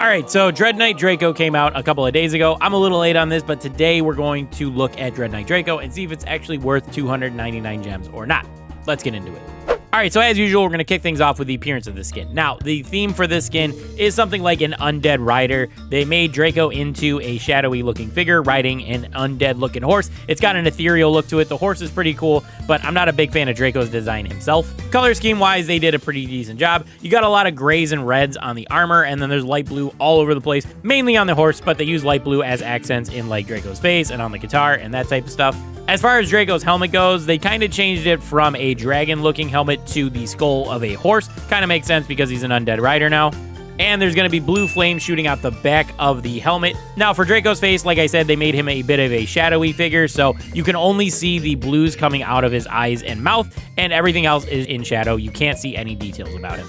All right, so Knight Draco came out a couple of days ago. I'm a little late on this, but today we're going to look at Knight Draco and see if it's actually worth 299 gems or not. Let's get into it. All right, so as usual, we're going to kick things off with the appearance of the skin. Now, the theme for this skin is something like an undead rider. They made Draco into a shadowy-looking figure riding an undead-looking horse. It's got an ethereal look to it. The horse is pretty cool, but I'm not a big fan of Draco's design himself. Color scheme-wise, they did a pretty decent job. You got a lot of grays and reds on the armor, and then there's light blue all over the place, mainly on the horse, but they use light blue as accents in like Draco's face and on the guitar and that type of stuff. As far as Draco's helmet goes, they kind of changed it from a dragon-looking helmet to the skull of a horse. Kind of makes sense because he's an undead rider now. And there's going to be blue flames shooting out the back of the helmet. Now, for Draco's face, like I said, they made him a bit of a shadowy figure, so you can only see the blues coming out of his eyes and mouth, and everything else is in shadow. You can't see any details about him.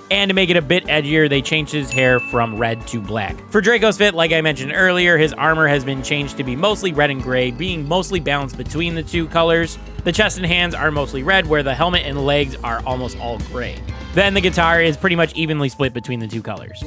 And to make it a bit edgier, they changed his hair from red to black. For Draco's fit, like I mentioned earlier, his armor has been changed to be mostly red and gray, being mostly balanced between the two colors. The chest and hands are mostly red, where the helmet and legs are almost all gray. Then the guitar is pretty much evenly split between the two colors.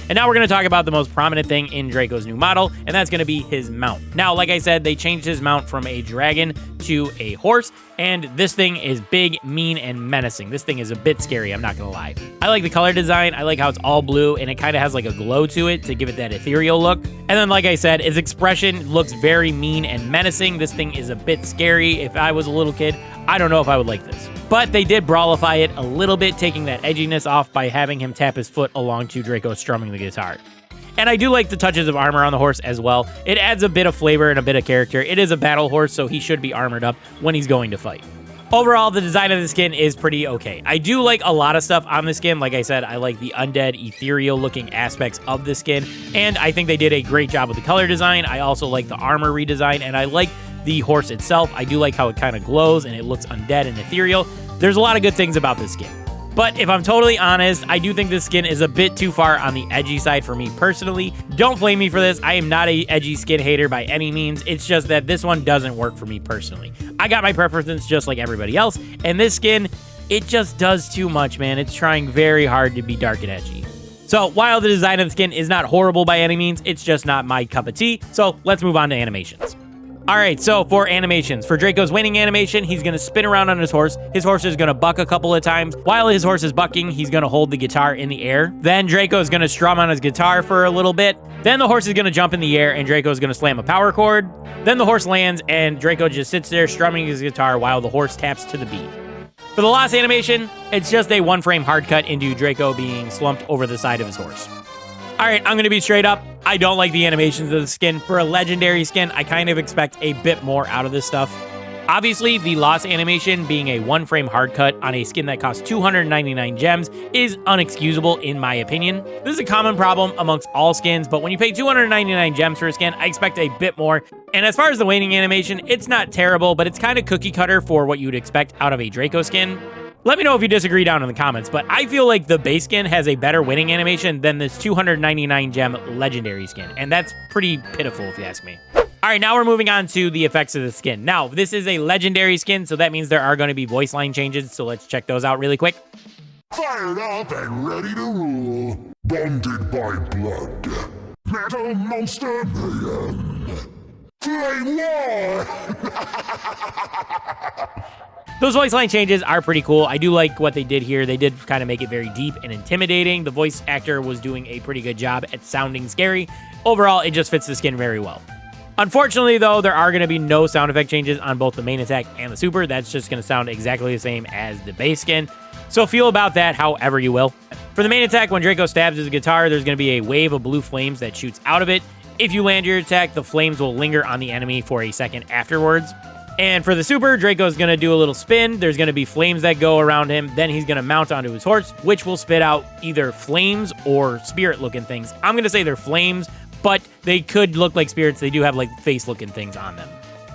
And now we're going to talk about the most prominent thing in Draco's new model, and that's going to be his mount. Now, like I said, they changed his mount from a dragon to a horse, and this thing is big, mean, and menacing. This thing is a bit scary, I'm not going to lie. I like the color design. I like how it's all blue, and it kind of has like a glow to it to give it that ethereal look. And then, like I said, his expression looks very mean and menacing. This thing is a bit scary. If I was a little kid, I don't know if I would like this. But they did brawlify it a little bit, taking that edginess off by having him tap his foot along to Draco strumming the guitar. And I do like the touches of armor on the horse as well. It adds a bit of flavor and a bit of character. It is a battle horse, so he should be armored up when he's going to fight. Overall, the design of the skin is pretty okay. I do like a lot of stuff on the skin. Like I said, I like the undead, ethereal-looking aspects of the skin, and I think they did a great job with the color design. I also like the armor redesign, and I like the horse itself. I do like how it kind of glows, and it looks undead and ethereal. There's a lot of good things about this skin. But if I'm totally honest, I do think this skin is a bit too far on the edgy side for me personally. Don't blame me for this. I am not a edgy skin hater by any means. It's just that this one doesn't work for me personally. I got my preferences just like everybody else, and this skin, it just does too much, man. It's trying very hard to be dark and edgy. So while the design of the skin is not horrible by any means, it's just not my cup of tea. So let's move on to animations. All right, so for animations, for Draco's winning animation, he's going to spin around on his horse. His horse is going to buck a couple of times. While his horse is bucking, he's going to hold the guitar in the air. Then Draco is going to strum on his guitar for a little bit. Then the horse is going to jump in the air, and Draco is going to slam a power chord. Then the horse lands, and Draco just sits there strumming his guitar while the horse taps to the beat. For the last animation, it's just a one-frame hard cut into Draco being slumped over the side of his horse. All right, I'm going to be straight up. I don't like the animations of the skin. For a legendary skin, I kind of expect a bit more out of this stuff. Obviously, the lost animation being a one-frame hard cut on a skin that costs 299 gems is unexcusable in my opinion. This is a common problem amongst all skins, but when you pay 299 gems for a skin, I expect a bit more. And as far as the waning animation, it's not terrible, but it's kind of cookie cutter for what you'd expect out of a Draco skin. Let me know if you disagree down in the comments, but I feel like the base skin has a better winning animation than this 299 gem legendary skin, and that's pretty pitiful if you ask me. All right, now we're moving on to the effects of the skin. Now, this is a legendary skin, so that means there are going to be voice line changes, so let's check those out really quick. Fired up and ready to rule, bonded by blood, metal monster mayhem, flame war! Those voice line changes are pretty cool. I do like what they did here. They did kind of make it very deep and intimidating. The voice actor was doing a pretty good job at sounding scary. Overall, it just fits the skin very well. Unfortunately, though, there are going to be no sound effect changes on both the main attack and the super. That's just going to sound exactly the same as the base skin. So feel about that however you will. For the main attack, when Draco stabs his guitar, there's going to be a wave of blue flames that shoots out of it. If you land your attack, the flames will linger on the enemy for a second afterwards. And for the super, Draco's going to do a little spin. There's going to be flames that go around him. Then he's going to mount onto his horse, which will spit out either flames or spirit-looking things. I'm going to say they're flames, but they could look like spirits. They do have like face-looking things on them.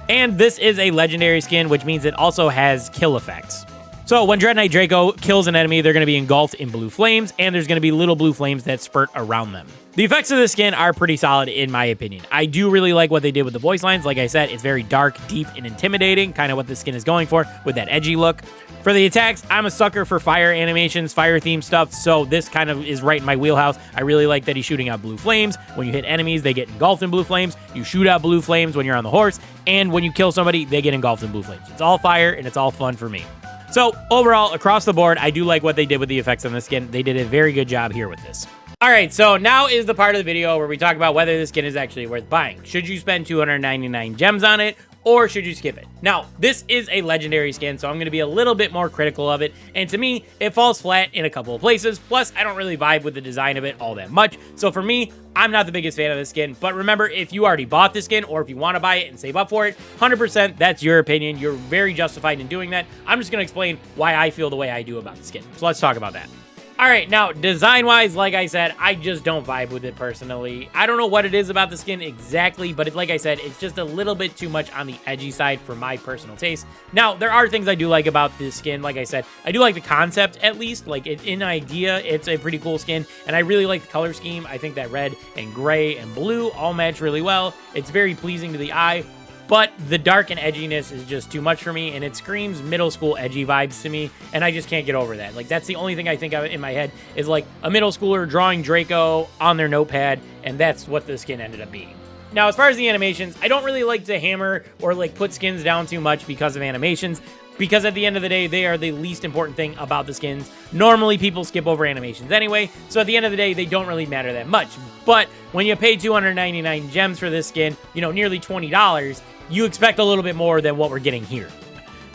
And this is a legendary skin, which means it also has kill effects. So when Knight Draco kills an enemy, they're going to be engulfed in blue flames, and there's going to be little blue flames that spurt around them. The effects of this skin are pretty solid in my opinion. I do really like what they did with the voice lines. Like I said, it's very dark, deep, and intimidating, kind of what this skin is going for with that edgy look. For the attacks, I'm a sucker for fire animations, fire-themed stuff, so this kind of is right in my wheelhouse. I really like that he's shooting out blue flames. When you hit enemies, they get engulfed in blue flames. You shoot out blue flames when you're on the horse, and when you kill somebody, they get engulfed in blue flames. It's all fire, and it's all fun for me. So overall, across the board, I do like what they did with the effects on this skin. They did a very good job here with this. All right, so now is the part of the video where we talk about whether this skin is actually worth buying. Should you spend 299 gems on it, or should you skip it? Now, this is a legendary skin, so I'm going to be a little bit more critical of it, and to me, it falls flat in a couple of places, plus I don't really vibe with the design of it all that much, so for me, I'm not the biggest fan of this skin, but remember, if you already bought this skin, or if you want to buy it and save up for it, 100%, that's your opinion. You're very justified in doing that. I'm just going to explain why I feel the way I do about the skin, so let's talk about that. All right, now, design-wise, like I said, I just don't vibe with it personally. I don't know what it is about the skin exactly, but like I said, it's just a little bit too much on the edgy side for my personal taste. Now, there are things I do like about this skin. Like I said, I do like the concept, at least. Like, in idea, it's a pretty cool skin, and I really like the color scheme. I think that red and gray and blue all match really well. It's very pleasing to the eye. But the dark and edginess is just too much for me, and it screams middle school edgy vibes to me, and I just can't get over that. Like, that's the only thing I think of in my head is, like, a middle schooler drawing Draco on their notepad, and that's what the skin ended up being. Now, as far as the animations, I don't really like to hammer or, like, put skins down too much because of animations, because at the end of the day, they are the least important thing about the skins. Normally, people skip over animations anyway, so at the end of the day, they don't really matter that much. But when you pay 299 gems for this skin, you know, nearly $20, you expect a little bit more than what we're getting here.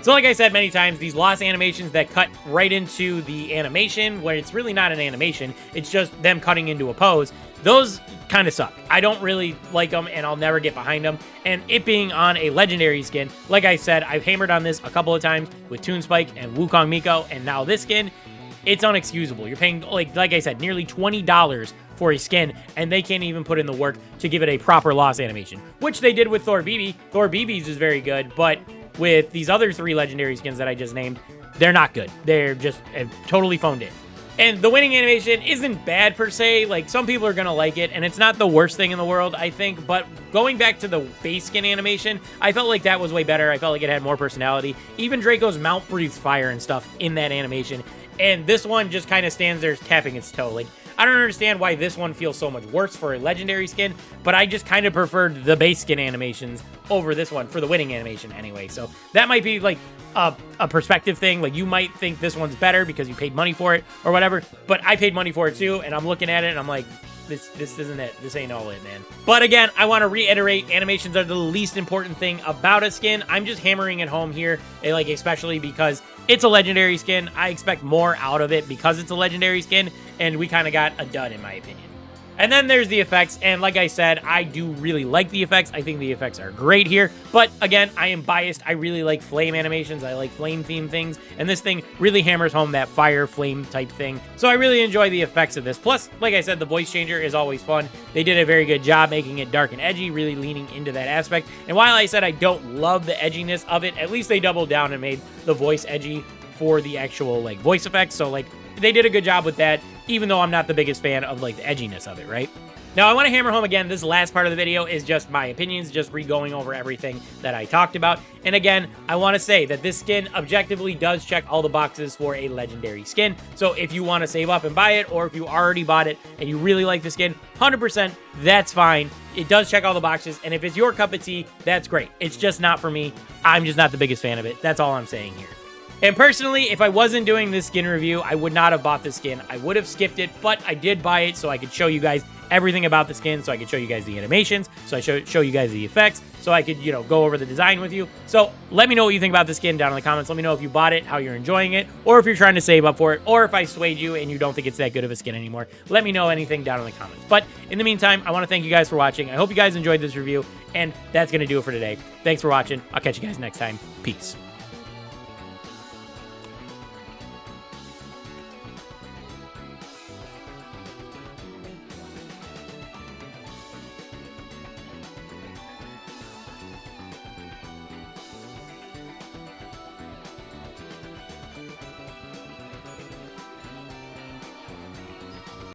So like I said many times, these lost animations that cut right into the animation, where it's really not an animation, it's just them cutting into a pose, those kind of suck. I don't really like them, and I'll never get behind them. And it being on a legendary skin, like I said, I've hammered on this a couple of times with Toon Spike and Wukong Miko, and now this skin, it's unexcusable. You're paying, like I said, nearly $20 for a skin, and they can't even put in the work to give it a proper loss animation, which they did with Thor BB. Thor BB's is very good, but with these other 3 legendary skins that I just named, they're not good. They're just totally phoned in. And the winning animation isn't bad per se. Like, some people are going to like it, and it's not the worst thing in the world, I think. But going back to the base skin animation, I felt like that was way better. I felt like it had more personality. Even Draco's mount breathes fire and stuff in that animation. And this one just kind of stands there tapping its toe. Like, I don't understand why this one feels so much worse for a legendary skin, but I just kind of preferred the base skin animations over this one for the winning animation anyway. So that might be like a perspective thing. Like, you might think this one's better because you paid money for it or whatever, but I paid money for it too, and I'm looking at it and I'm like, this isn't it. This ain't all it, man. But again, I want to reiterate, animations are the least important thing about a skin. I'm just hammering it home here, like, especially because it's a legendary skin. I expect more out of it because it's a legendary skin, and we kind of got a dud in my opinion. And then there's the effects, and like I said, I do really like the effects. I think the effects are great here, but again, I am biased. I really like flame animations. I like flame-themed things, and this thing really hammers home that fire flame type thing. So I really enjoy the effects of this. Plus, like I said, the voice changer is always fun. They did a very good job making it dark and edgy, really leaning into that aspect. And while I said I don't love the edginess of it, at least they doubled down and made the voice edgy for the actual, like, voice effects. So, like, they did a good job with that, even though I'm not the biggest fan of, like, the edginess of it, right? Now, I want to hammer home again, this last part of the video is just my opinions, just re-going over everything that I talked about. And again, I want to say that this skin objectively does check all the boxes for a legendary skin. So if you want to save up and buy it, or if you already bought it and you really like the skin, 100%, that's fine. It does check all the boxes, and if it's your cup of tea, that's great. It's just not for me. I'm just not the biggest fan of it. That's all I'm saying here. And personally, if I wasn't doing this skin review, I would not have bought this skin. I would have skipped it, but I did buy it so I could show you guys everything about the skin, so I could show you guys the animations, so I show you guys the effects, so I could, you know, go over the design with you. So let me know what you think about the skin down in the comments. Let me know if you bought it, how you're enjoying it, or if you're trying to save up for it, or if I swayed you and you don't think it's that good of a skin anymore. Let me know anything down in the comments. But in the meantime, I want to thank you guys for watching. I hope you guys enjoyed this review, and that's going to do it for today. Thanks for watching. I'll catch you guys next time. Peace.